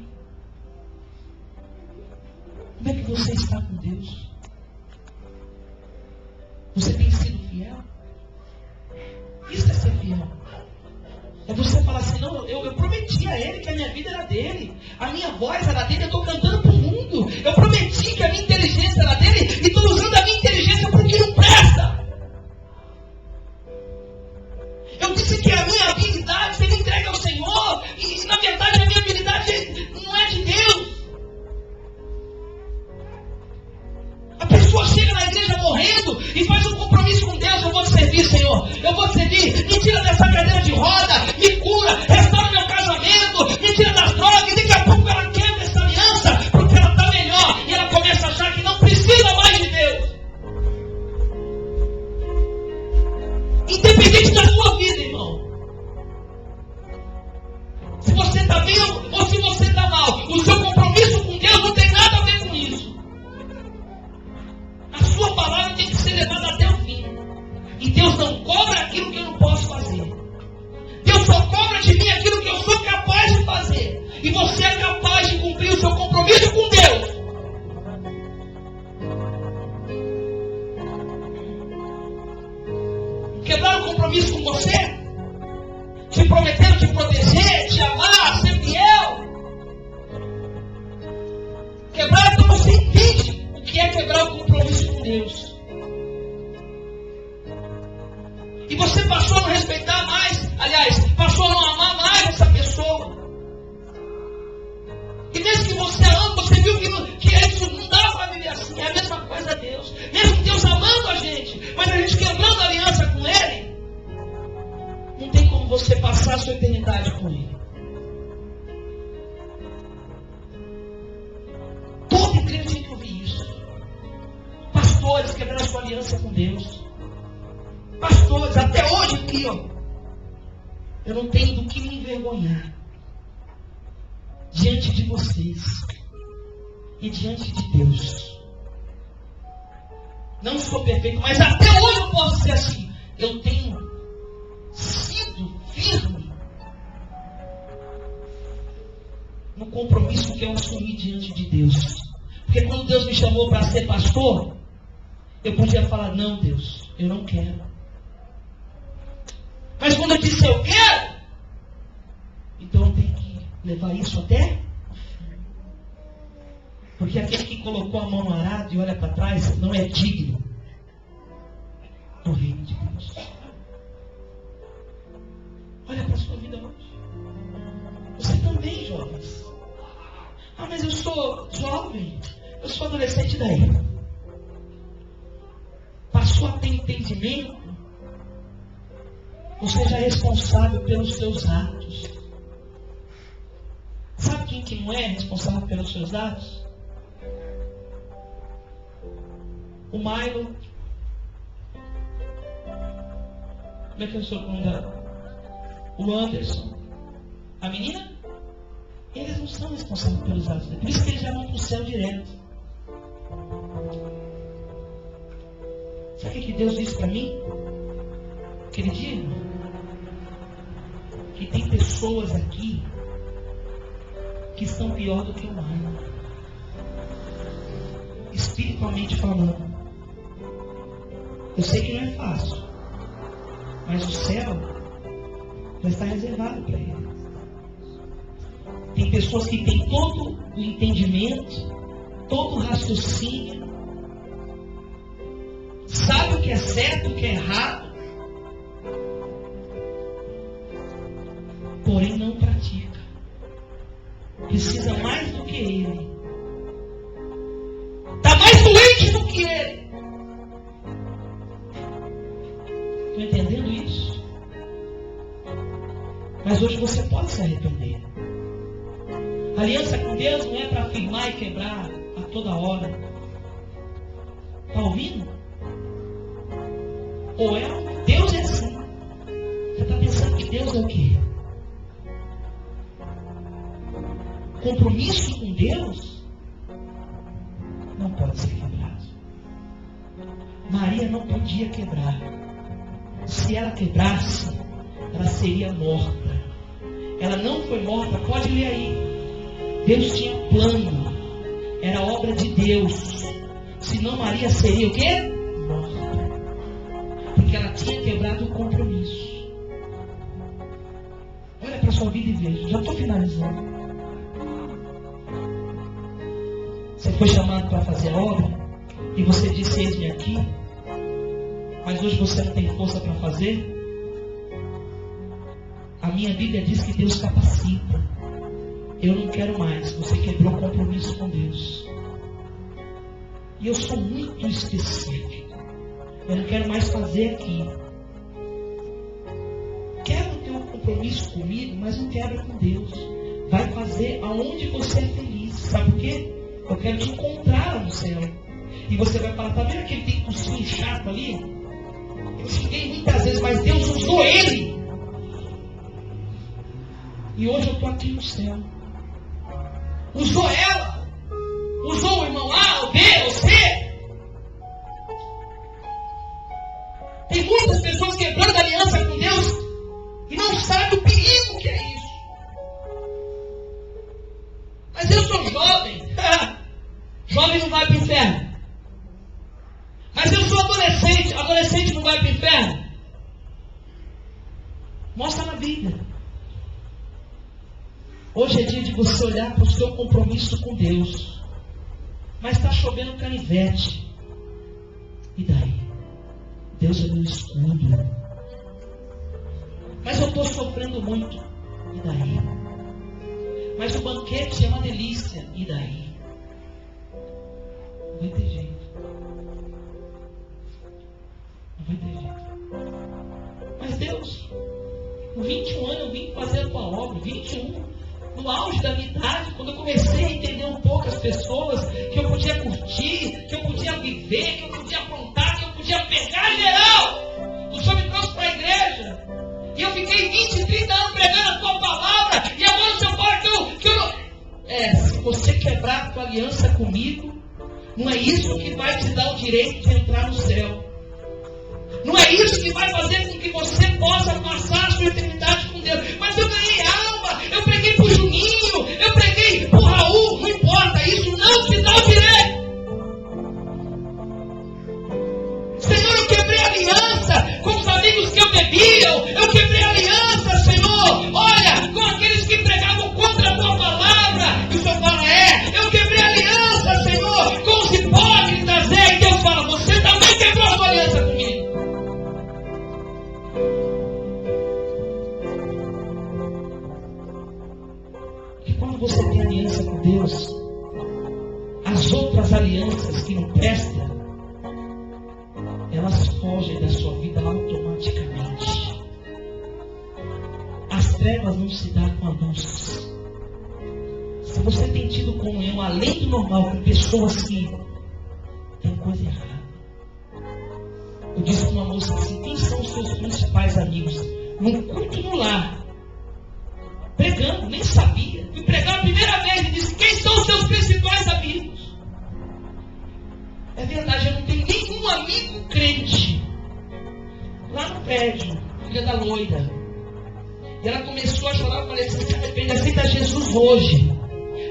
Como é que você está com Deus? Você tem sido fiel? Isso é ser fiel. É você falar assim, não, eu prometi prometi a ele que a minha vida era dele. A minha voz era dele, eu estou cantando para o mundo. Eu prometi que a minha inteligência era dele e estou usando a minha inteligência para o que não presta. Eu disse que a minha habilidade seria entregue ao Senhor e na verdade a minha habilidade não é de Deus. A pessoa chega na igreja morrendo e faz um compromisso com Deus. Eu vou te servir, Senhor. Eu vou te servir. Me tira dessa cadeira de roda. Me cura. Restaura meu casamento. Me tira das drogas. E daqui a pouco ela quebra essa aliança porque ela está melhor. E ela começa a achar que não precisa mais de Deus. Independente da sua vida, irmão. Se você está bem ou se você está mal. O seu compromisso com Deus não tem nada a ver com isso. A sua palavra tem que ser levada até o fim. E Deus não cobra aquilo que eu não posso fazer. Deus só cobra de mim aquilo que eu sou capaz de fazer. E você é capaz de cumprir o seu compromisso com Deus. Quebrar o compromisso com você? Te prometendo te proteger, te amar, ser fiel. Quebrar, então você entende o que é quebrar o compromisso com Deus. E você passou a não respeitar mais, aliás, passou a não amar mais essa pessoa. E mesmo que você a ama, você viu que isso não dá para viver assim. É a mesma coisa a Deus. Mesmo que Deus amando a gente, mas a gente quebrando a aliança com Ele, não tem como você passar a sua eternidade com Ele. Toda igreja tem que ouvir isso. Pastores quebrando a sua aliança com Deus. Pastores, até hoje aqui, ó. Eu não tenho do que me envergonhar diante de vocês e diante de Deus. Não sou perfeito, mas até hoje eu posso ser assim. Eu tenho sido firme no compromisso que eu assumi diante de Deus. Porque quando Deus me chamou para ser pastor, eu podia falar, não, Deus, eu não quero. Mas quando eu disse eu quero, então eu tenho que levar isso até. Porque aquele que colocou a mão no arado e olha para trás não é digno do reino de Deus. Olha para a sua vida hoje. Você também, jovens. Ah, mas eu sou jovem. Eu sou adolescente daí. Passou a ter entendimento. Você já é responsável pelos seus atos. Sabe quem que não é responsável pelos seus atos? O Milo. Como é que eu sou com o Anderson? A menina? Eles não são responsáveis pelos atos. Por isso que eles já vão para o céu direto. Sabe o que Deus disse para mim? Aquele dia? Que tem pessoas aqui que estão pior do que o Milo. Espiritualmente falando. Eu sei que não é fácil. Mas o céu já está reservado para ele. Tem pessoas que têm todo o entendimento, todo o raciocínio, sabe o que é certo, o que é errado, porém não pratica. Precisa mais do que ele. Está mais doente do que ele. Estão entendendo isso? Mas hoje você pode se arrepender. A aliança com Deus não é para afirmar e quebrar a toda hora. Está ouvindo? Ou é? Deus é assim. Você está pensando que Deus é o quê? Compromisso com Deus não pode ser quebrado. Maria não podia quebrar. Se ela quebrasse, ela seria morta. Ela não foi morta, pode ler aí. Deus tinha plano, era obra de Deus. Senão Maria seria o quê? Morta. Porque ela tinha quebrado o compromisso. Olha para a sua vida e veja. Já estou finalizando. Você foi chamado para fazer a obra e você disse: eis-me aqui. Mas hoje você não tem força para fazer. A minha Bíblia diz que Deus capacita. Eu não quero mais. Você quebrou o compromisso com Deus. E eu sou muito específico. Eu não quero mais fazer aqui. Quebra o teu compromisso comigo, mas não quebra com Deus. Vai fazer aonde você é feliz. Sabe por quê? Eu quero te encontrar no céu. E você vai falar: tá vendo aquele tem cursinho chato ali? Eu xinguei muitas vezes, mas Deus usou ele. E hoje eu estou aqui no céu. Usou ela. Usou o irmão A, o B, o C. Tem muitas pessoas quebrando aliança com Deus e não sabem o perigo que é isso. Mas eu sou jovem. Jovem não vai para o inferno. Mas eu sou adolescente. Adolescente não vai para o inferno. Mostra na Bíblia. Hoje é dia de você olhar para o seu compromisso com Deus. Mas está chovendo canivete. E daí? Deus é meu escudo. Mas eu estou sofrendo muito. E daí? Mas o banquete é uma delícia. E daí? Não vai ter jeito. Não vai ter jeito. Mas Deus, com 21 anos eu vim fazer a tua obra. 21. No auge da minha idade, quando eu comecei a entender um pouco as pessoas, que eu podia curtir, que eu podia viver, que eu podia aprontar, que eu podia pegar geral. O Senhor me trouxe para a igreja. E eu fiquei 20, 30 anos pregando a tua palavra. E agora o Senhor fala que eu não... se você quebrar a tua aliança comigo, não é isso que vai te dar o direito de entrar no céu. Não é isso que vai fazer com que você possa passar a sua eternidade com Deus. Mas eu ganhei alma, eu preguei para o Juninho, eu preguei para o Raul, não importa, isso não te dá o direito. Senhor, eu quebrei aliança com os amigos que eu bebiam, eu quebrei aliança, Senhor, olha, com aqueles que pregavam contra a tua palavra. E o Senhor fala: eu quebrei aliança, Senhor, com os hipócritas. E Deus fala: você também quebrou a sua aliança comigo. Quando você tem aliança com Deus, as outras alianças que não prestam, elas fogem da sua vida automaticamente. As trevas não se dão com a luz. Se você tem tido comunhão além do normal com pessoas que tem coisa errada. Eu disse para uma moça assim: quem são os seus principais amigos? Num culto no lar, pregando, nem sabia. Fui pregar a primeira vez e disse: quem são os seus principais amigos? É verdade, eu não tenho nenhum amigo crente. Lá no prédio, filha da loira. E ela começou a chorar. Eu falei: você se arrepende, aceita Jesus hoje.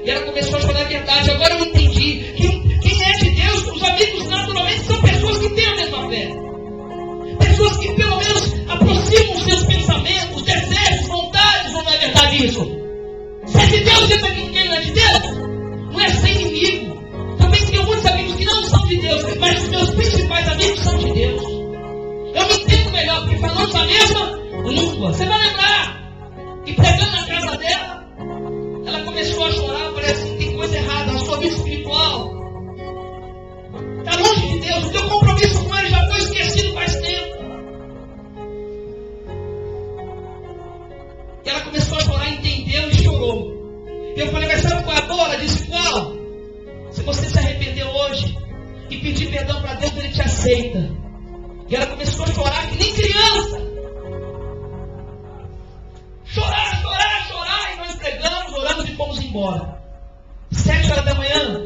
E ela começou a chorar. A verdade, agora eu entendi que quem é de Deus, os amigos naturalmente são pessoas que têm a mesma fé. Pessoas que pelo menos aproximam os seus pensamentos, desejos, vontades. Ou não é verdade isso? Se é de Deus, você que quem não é de Deus? Não é ser inimigo. Também tenho muitos amigos que não são de Deus, mas os meus principais amigos são de Deus. Eu me entendo melhor, porque falamos a mesma língua. Você vai lembrar que pregando na casa dela, ela começou a chorar. Eu falei assim: tem coisa errada, a sua vida espiritual está longe de Deus. O teu compromisso com Ele já foi esquecido faz tempo. E ela começou a chorar, entendeu e chorou. E eu falei: mas sabe qual é a boa? Ela disse: qual? Se você se arrepender hoje e pedir perdão para Deus, Ele te aceita. E ela começou a chorar que nem criança. Chorar, chorar, chorar. E nós pregamos, oramos e fomos embora. 7 horas da manhã,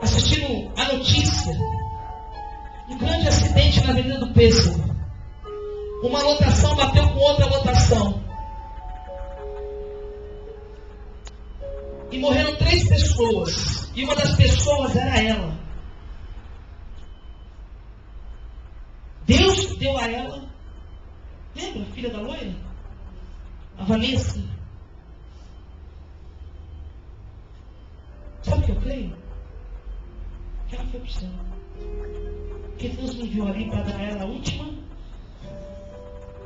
assistindo a notícia: um grande acidente na Avenida do Pêssego. Uma lotação bateu com outra lotação. E morreram 3 pessoas. E uma das pessoas era ela. Deus deu a ela. Lembra, filha da loira? Vanessa, sabe o que eu creio? Que ela foi para o céu. Que Deus me enviou ali para dar a ela a última.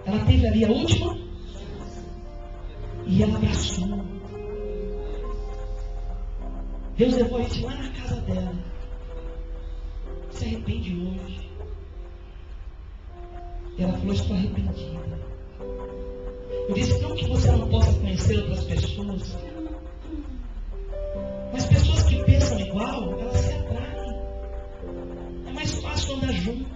Ela teve ali a última. E ela abraçou. Deus levou a gente lá na casa dela. Se arrepende hoje. E ela falou, estou arrependida. Eu disse, não que você não possa conhecer outras pessoas, mas pessoas que pensam igual, elas se atraem. É mais fácil andar junto.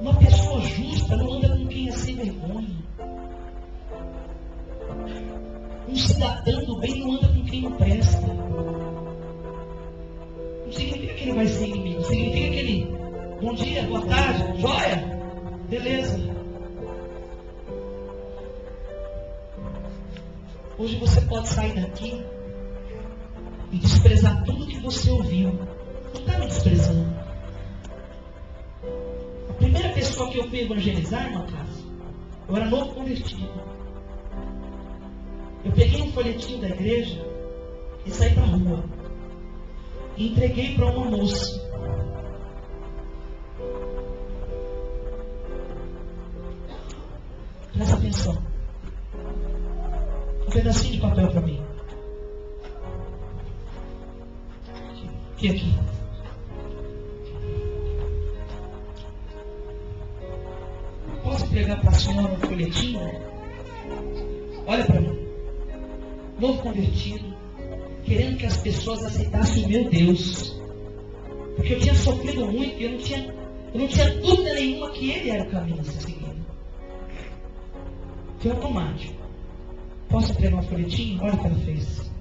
Uma pessoa justa não anda com quem é sem vergonha. Um cidadão do bem não anda com quem não presta. Não significa que ele vai ser inimigo. Significa que ele, bom dia, boa tarde, joia, beleza. Hoje você pode sair daqui e desprezar tudo que você ouviu. Não está me desprezando. A primeira pessoa que eu fui evangelizar, irmão Cássio, eu era novo convertido. Eu peguei um folhetinho da igreja e saí para a rua. E entreguei para uma moça. Presta atenção. Um pedacinho de papel para mim. Aqui. Posso pregar para a senhora um folhetinho? Olha para mim. Novo convertido, querendo que as pessoas aceitassem o meu Deus. Porque eu tinha sofrido muito e eu não tinha dúvida nenhuma que Ele era o caminho a ser seguido. Foi automático. Posso pregar um folhetinho? Olha o que ela fez.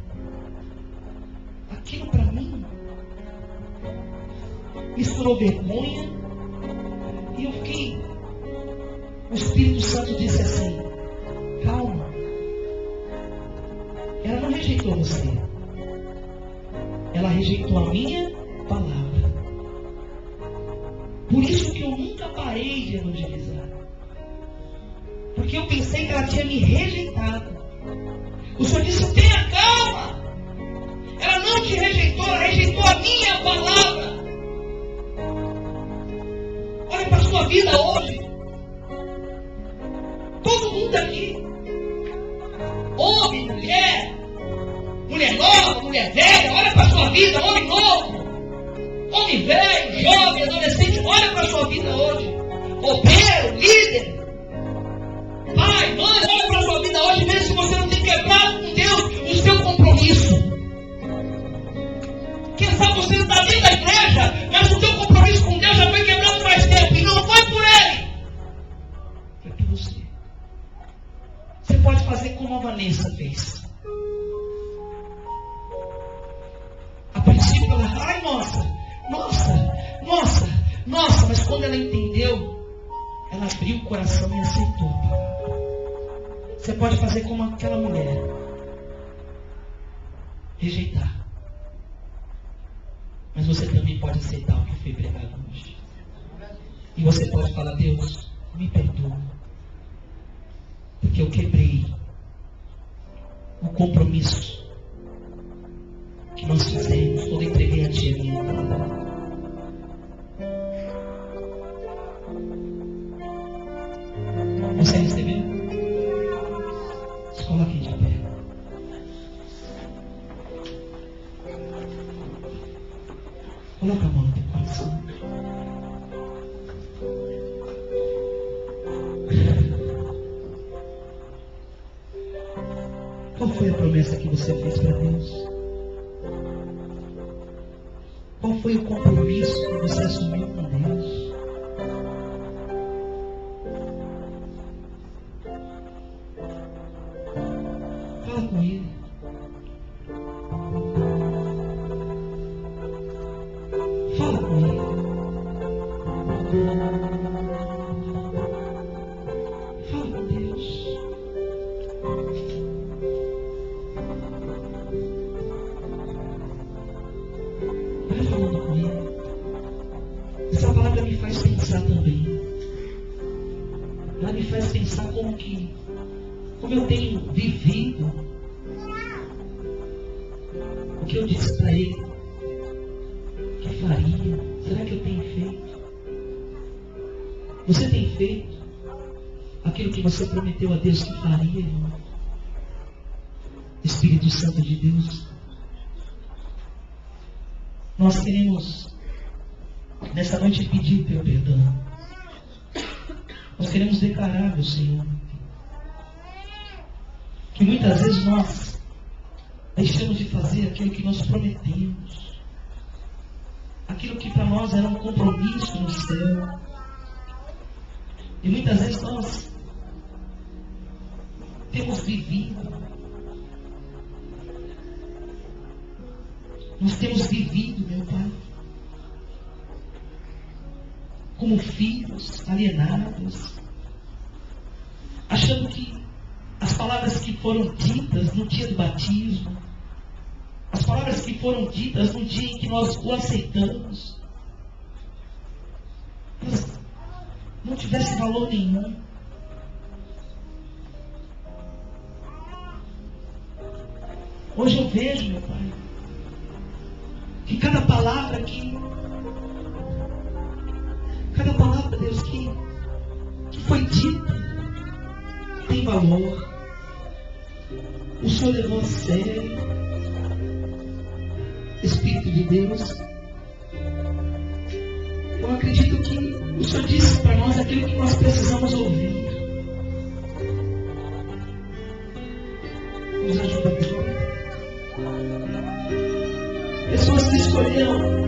Aquilo para mim misturou vergonha e eu fiquei. O Espírito Santo disse assim: calma. Ela não rejeitou você. Ela rejeitou a minha palavra. Por isso que eu nunca parei de evangelizar. Porque eu pensei que ela tinha me rejeitado. O Senhor disse, tenha calma. Ela não te rejeitou, ela rejeitou a minha palavra. Olha para a sua vida hoje. Todo mundo aqui. Homem, mulher nova, mulher velha, olha para a sua vida, homem novo, homem velho, jovem, adolescente, olha para a sua vida hoje. Obreiro, líder, pai, mãe, olha para a sua vida hoje, mesmo se você não tem quebrado com Deus o seu compromisso. Quem sabe você não está dentro da igreja, mas o seu compromisso com Deus já foi quebrado faz tempo, e não foi por Ele. Foi por você. Você pode fazer como a Vanessa fez. A princípio ela, ai nossa, mas quando ela entendeu, ela abriu o coração e aceitou. Você pode fazer como aquela mulher. Rejeitar. Mas você também pode aceitar o que foi pregado hoje. E você pode falar, Deus, me perdoa. Porque eu quebrei o compromisso que nós fizemos quando eu entreguei a Ti a minha vida. Você recebeu? Se coloque de pé. Coloca a mão no teu coração. Qual foi a promessa que você fez para Deus? Qual foi o compromisso que você assumiu com Deus? Fala com Ele. Fala com Ele. Fala com Deus. Vai falando com Ele. Essa palavra me faz pensar também. ela me faz pensar como eu tenho vivido o que eu disse para ele que faria. Será que eu tenho feito? Você tem feito aquilo que você prometeu a Deus que faria, irmão? Espírito Santo de Deus, nós queremos nessa noite pedir o teu perdão. Nós queremos declarar, meu Senhor, que muitas vezes nós deixamos de fazer aquilo que nós prometemos, aquilo que para nós era um compromisso no céu. E muitas vezes nós temos vivido, meu Pai, como filhos alienados, achando que as palavras que foram ditas no dia do batismo, as palavras que foram ditas no dia em que nós o aceitamos, elas não tivessem valor nenhum. Hoje eu vejo, meu Pai, que cada palavra, Deus, que foi dita, tem valor. O Senhor levou a sério. Espírito de Deus, eu acredito que o Senhor disse para nós aquilo que nós precisamos ouvir. Nos ajuda, Deus. Pessoas que escolheram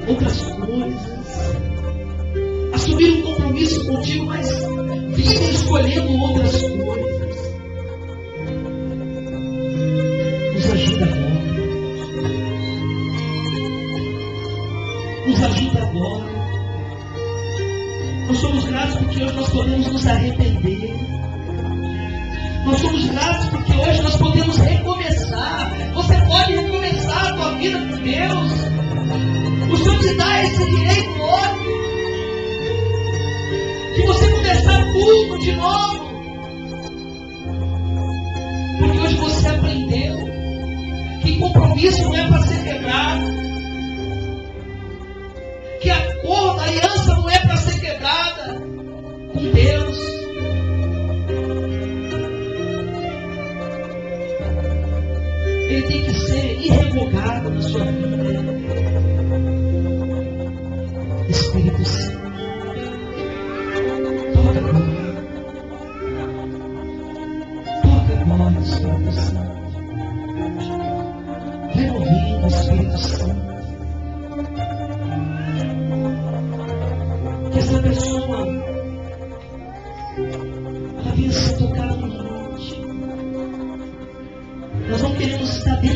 outras coisas, assumiram um compromisso contigo, mas vivem escolhendo outras coisas. Nos ajuda agora. Nos ajuda agora. Nós somos gratos porque hoje nós podemos nos arrepender. Nós somos gratos porque hoje nós podemos recomeçar. Você pode recomeçar a tua vida com Deus. O Senhor te dá esse direito hoje, de você começar tudo de novo. Porque hoje você aprendeu que compromisso não é para ser quebrado, que a aliança não é para ser quebrada com Deus. Ele tem que ser irrevogado na sua vida. Espírito Santo, toca agora. Toca agora, Espírito Santo. Vai movendo, Espírito Santo. Que essa pessoa ela venha ser tocada no monte. Nós não queremos estar dentro